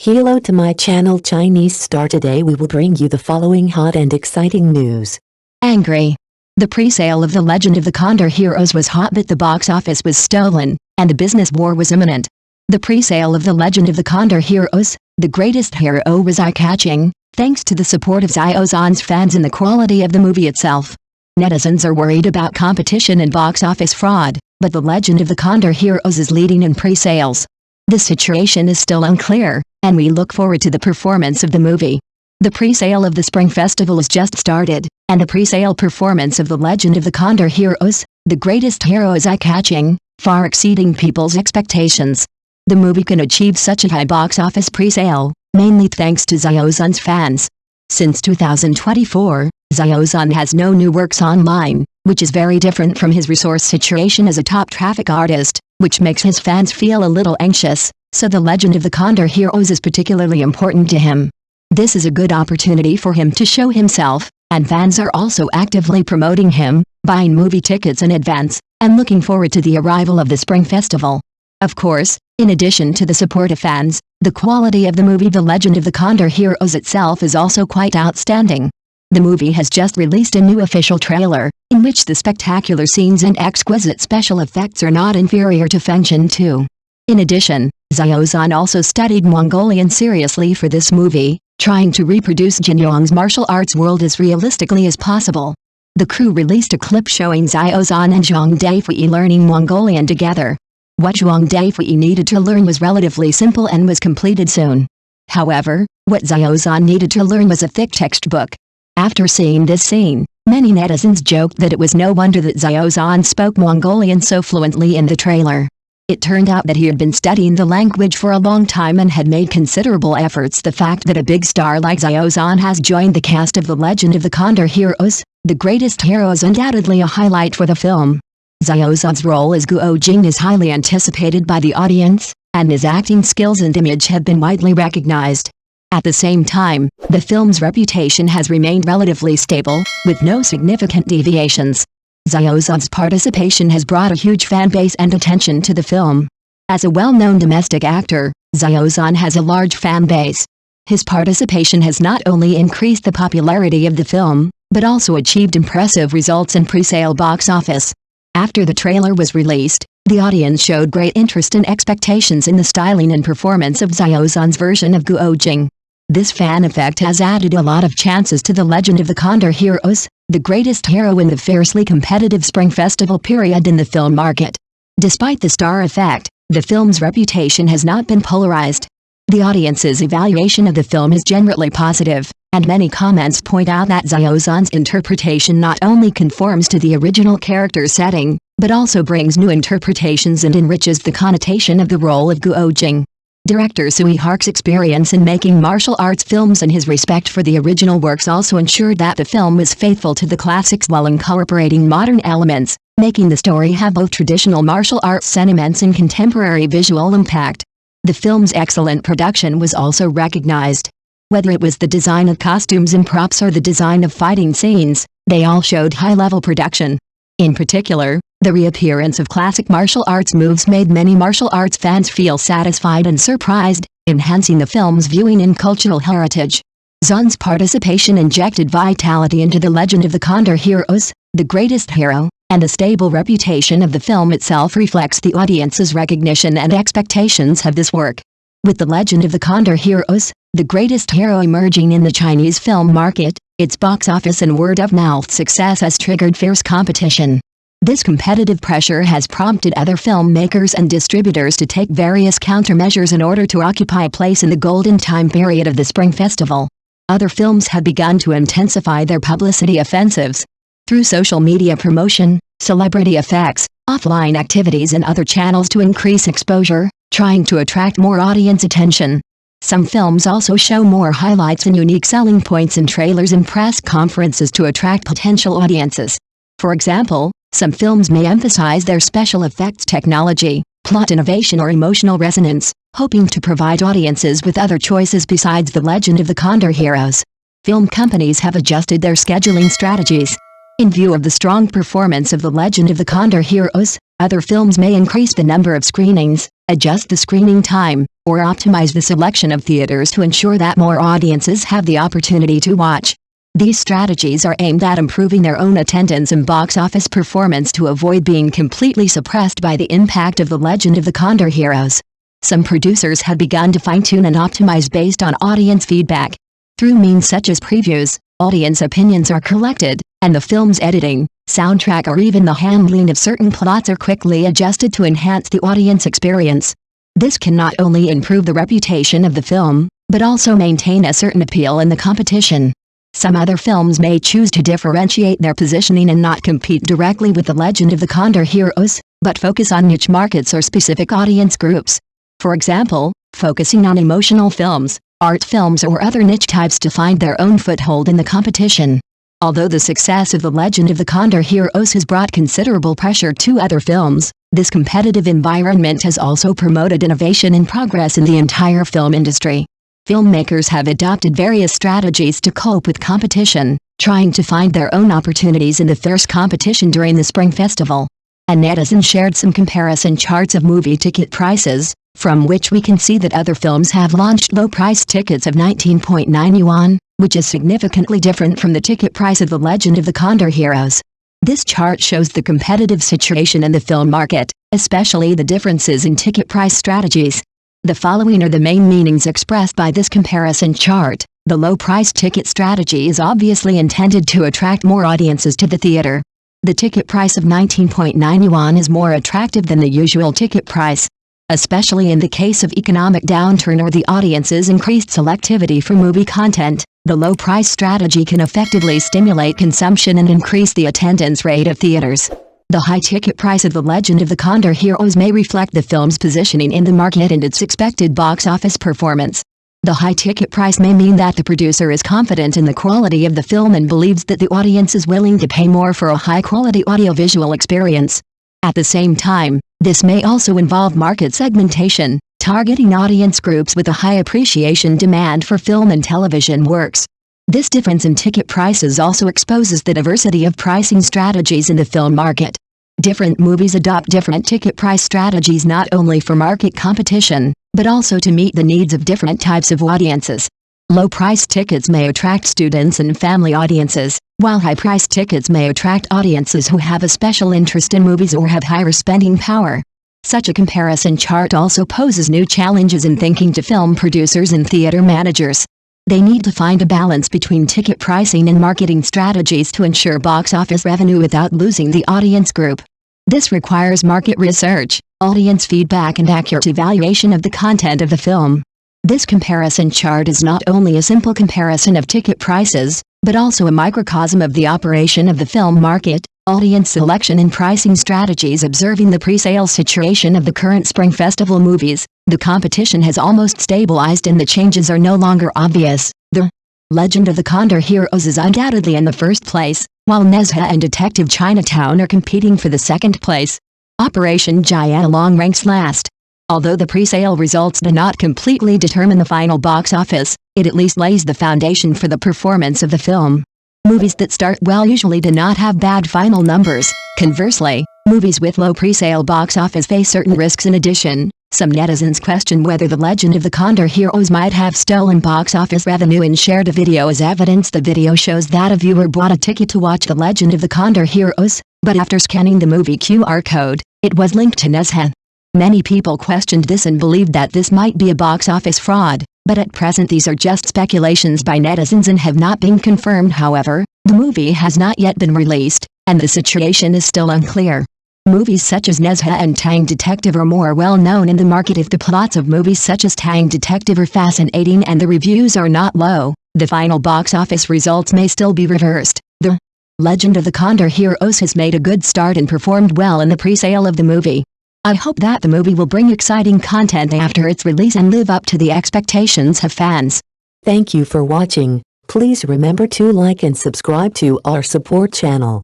Hello to my channel Chinese Star. Today we will bring you the following hot and exciting news. Angry. The pre-sale of The Legend of the Condor Heroes was hot, but the box office was stolen, and the business war was imminent. The pre-sale of The Legend of the Condor Heroes, the greatest hero, was eye-catching, thanks to the support of Xiao Zhan's fans and the quality of the movie itself. Netizens are worried about competition and box office fraud, but The Legend of the Condor Heroes is leading in pre-sales. The situation is still unclear, and we look forward to the performance of the movie. The pre-sale of the Spring Festival has just started, and the pre-sale performance of The Legend of the Condor Heroes, the greatest hero, is eye-catching, far exceeding people's expectations. The movie can achieve such a high box office pre-sale, mainly thanks to Xiao Zhan's fans. Since 2024, Xiao Zhan has no new works online, which is very different from his resource situation as a top traffic artist, which makes his fans feel a little anxious, so The Legend of the Condor Heroes is particularly important to him. This is a good opportunity for him to show himself, and fans are also actively promoting him, buying movie tickets in advance, and looking forward to the arrival of the Spring Festival. Of course, in addition to the support of fans, the quality of the movie The Legend of the Condor Heroes itself is also quite outstanding. The movie has just released a new official trailer, in which the spectacular scenes and exquisite special effects are not inferior to Fengchen 2. In addition, Xiao Zhan also studied Mongolian seriously for this movie, trying to reproduce Jin Yong's martial arts world as realistically as possible. The crew released a clip showing Xiao Zhan and Zhang Daifei learning Mongolian together. What Zhang Daifei needed to learn was relatively simple and was completed soon. However, what Xiao Zhan needed to learn was a thick textbook. After seeing this scene, many netizens joked that it was no wonder that Xiao Zhan spoke Mongolian so fluently in the trailer. It turned out that he had been studying the language for a long time and had made considerable efforts. The fact that a big star like Xiao Zhan has joined the cast of The Legend of the Condor Heroes, the greatest hero, is undoubtedly a highlight for the film. Xiao Zhan's role as Guo Jing is highly anticipated by the audience, and his acting skills and image have been widely recognized. At the same time, the film's reputation has remained relatively stable, with no significant deviations. Xiao Zhan's participation has brought a huge fan base and attention to the film. As a well-known domestic actor, Xiao Zhan has a large fan base. His participation has not only increased the popularity of the film, but also achieved impressive results in pre-sale box office. After the trailer was released, the audience showed great interest and expectations in the styling and performance of Xiao Zhan's version of Guo Jing. This fan effect has added a lot of chances to The Legend of the Condor Heroes, the greatest hero in the fiercely competitive Spring Festival period in the film market. Despite the star effect, the film's reputation has not been polarized. The audience's evaluation of the film is generally positive, and many comments point out that Xiao Zhan's interpretation not only conforms to the original character setting, but also brings new interpretations and enriches the connotation of the role of Guo Jing. Director Sui Hark's experience in making martial arts films and his respect for the original works also ensured that the film was faithful to the classics while incorporating modern elements, making the story have both traditional martial arts sentiments and contemporary visual impact. The film's excellent production was also recognized. Whether it was the design of costumes and props or the design of fighting scenes, they all showed high-level production. In particular, the reappearance of classic martial arts moves made many martial arts fans feel satisfied and surprised, enhancing the film's viewing and cultural heritage. Zhan's participation injected vitality into The Legend of the Condor Heroes, the greatest hero, and the stable reputation of the film itself reflects the audience's recognition and expectations of this work. With The Legend of the Condor Heroes, the greatest hero, emerging in the Chinese film market, its box office and word-of-mouth success has triggered fierce competition. This competitive pressure has prompted other filmmakers and distributors to take various countermeasures in order to occupy a place in the golden time period of the Spring Festival. Other films have begun to intensify their publicity offensives through social media promotion, celebrity effects, offline activities and other channels to increase exposure, trying to attract more audience attention. Some films also show more highlights and unique selling points in trailers and press conferences to attract potential audiences. For example, some films may emphasize their special effects technology, plot innovation or emotional resonance, hoping to provide audiences with other choices besides The Legend of the Condor Heroes. Film companies have adjusted their scheduling strategies. In view of the strong performance of The Legend of the Condor Heroes, other films may increase the number of screenings, adjust the screening time, or optimize the selection of theaters to ensure that more audiences have the opportunity to watch. These strategies are aimed at improving their own attendance and box office performance to avoid being completely suppressed by the impact of The Legend of the Condor Heroes. Some producers had begun to fine-tune and optimize based on audience feedback. Through means such as previews, audience opinions are collected, and the film's editing, soundtrack or even the handling of certain plots are quickly adjusted to enhance the audience experience. This can not only improve the reputation of the film, but also maintain a certain appeal in the competition. Some other films may choose to differentiate their positioning and not compete directly with The Legend of the Condor Heroes, but focus on niche markets or specific audience groups. For example, focusing on emotional films, art films or other niche types to find their own foothold in the competition. Although the success of The Legend of the Condor Heroes has brought considerable pressure to other films, this competitive environment has also promoted innovation and progress in the entire film industry. Filmmakers have adopted various strategies to cope with competition, trying to find their own opportunities in the fierce competition during the Spring Festival. A netizen shared some comparison charts of movie ticket prices, from which we can see that other films have launched low-price tickets of 19.9 yuan, which is significantly different from the ticket price of The Legend of the Condor Heroes. This chart shows the competitive situation in the film market, especially the differences in ticket price strategies. The following are the main meanings expressed by this comparison chart. The low-price ticket strategy is obviously intended to attract more audiences to the theater. The ticket price of 19.9 yuan is more attractive than the usual ticket price. Especially in the case of economic downturn or the audience's increased selectivity for movie content, the low-price strategy can effectively stimulate consumption and increase the attendance rate of theaters. The high ticket price of The Legend of the Condor Heroes may reflect the film's positioning in the market and its expected box office performance. The high ticket price may mean that the producer is confident in the quality of the film and believes that the audience is willing to pay more for a high-quality audiovisual experience. At the same time, this may also involve market segmentation, targeting audience groups with a high appreciation demand for film and television works. This difference in ticket prices also exposes the diversity of pricing strategies in the film market. Different movies adopt different ticket price strategies not only for market competition, but also to meet the needs of different types of audiences. Low-priced tickets may attract students and family audiences, while high-priced tickets may attract audiences who have a special interest in movies or have higher spending power. Such a comparison chart also poses new challenges in thinking to film producers and theater managers. They need to find a balance between ticket pricing and marketing strategies to ensure box office revenue without losing the audience group. This requires market research, audience feedback and accurate evaluation of the content of the film. This comparison chart is not only a simple comparison of ticket prices, but also a microcosm of the operation of the film market, audience selection and pricing strategies. Observing the pre-sale situation of the current Spring Festival movies, the competition has almost stabilized and the changes are no longer obvious. The Legend of the Condor Heroes is undoubtedly in the first place, while Nezha and Detective Chinatown are competing for the second place. Operation Jianlong ranks last. Although the pre-sale results do not completely determine the final box office, it at least lays the foundation for the performance of the film. Movies that start well usually do not have bad final numbers. Conversely, movies with low pre-sale box office face certain risks. In addition, some netizens question whether The Legend of the Condor Heroes might have stolen box office revenue and shared a video as evidence. The video shows that a viewer bought a ticket to watch The Legend of the Condor Heroes, but after scanning the movie QR code, it was linked to Nezha. Many people questioned this and believed that this might be a box office fraud, but at present these are just speculations by netizens and have not been confirmed. However, the movie has not yet been released, and the situation is still unclear. Movies such as Nezha and Tang Detective are more well known in the market. If the plots of movies such as Tang Detective are fascinating and the reviews are not low, the final box office results may still be reversed. The Legend of the Condor Heroes has made a good start and performed well in the pre-sale of the movie. I hope that the movie will bring exciting content after its release and live up to the expectations of fans. Thank you for watching. Please remember to like and subscribe to our support channel.